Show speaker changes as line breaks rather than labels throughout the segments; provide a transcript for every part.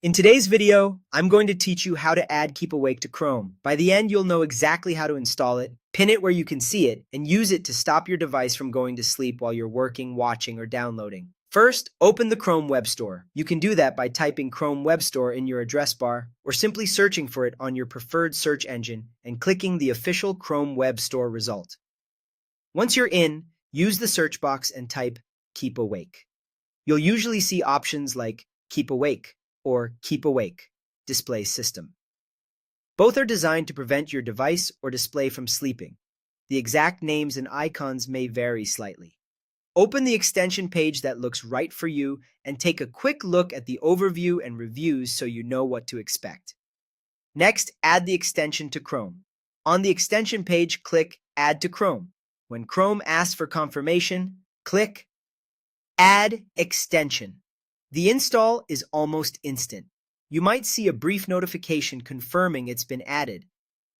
In today's video, I'm going to teach you how to add Keep Awake to Chrome. By the end, you'll know exactly how to install it, pin it where you can see it, and use it to stop your device from going to sleep while you're working, watching, or downloading. First, open the Chrome Web Store. You can do that by typing Chrome Web Store in your address bar, or simply searching for it on your preferred search engine and clicking the official Chrome Web Store result. Once you're in, use the search box and type Keep Awake. You'll usually see options like Keep Awake or Keep Awake display system. Both are designed to prevent your device or display from sleeping. The exact names and icons may vary slightly. Open the extension page that looks right for you and take a quick look at the overview and reviews so you know what to expect. Next, add the extension to Chrome. On the extension page, click Add to Chrome. When Chrome asks for confirmation, click Add Extension. The install is almost instant. You might see a brief notification confirming it's been added.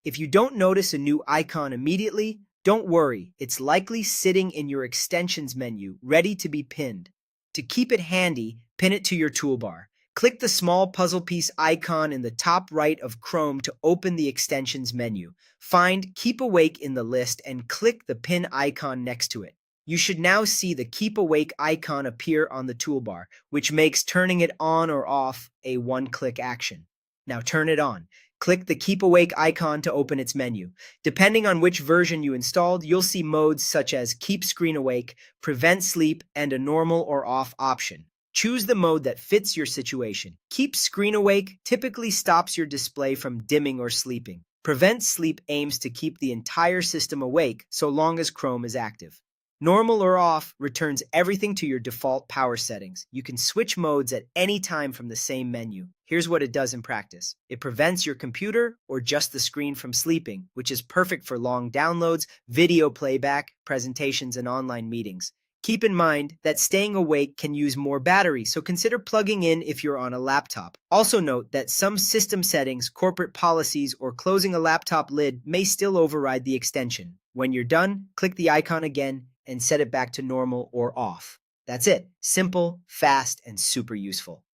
If you don't notice a new icon immediately, don't worry, it's likely sitting in your extensions menu, ready to be pinned. To keep it handy, pin it to your toolbar. Click the small puzzle piece icon in the top right of Chrome to open the extensions menu. Find Keep Awake in the list and click the pin icon next to it. You should now see the Keep Awake icon appear on the toolbar, which makes turning it on or off a one-click action. Now turn it on. Click the Keep Awake icon to open its menu. Depending on which version you installed, you'll see modes such as Keep Screen Awake, Prevent Sleep, and a normal or off option. Choose the mode that fits your situation. Keep Screen Awake typically stops your display from dimming or sleeping. Prevent Sleep aims to keep the entire system awake so long as Chrome is active. Normal or off returns everything to your default power settings. You can switch modes at any time from the same menu. Here's what it does in practice. It prevents your computer or just the screen from sleeping, which is perfect for long downloads, video playback, presentations, and online meetings. Keep in mind that staying awake can use more battery, so consider plugging in if you're on a laptop. Also note that some system settings, corporate policies, or closing a laptop lid may still override the extension. When you're done, click the icon again and set it back to normal or off. That's it. Simple, fast, and super useful.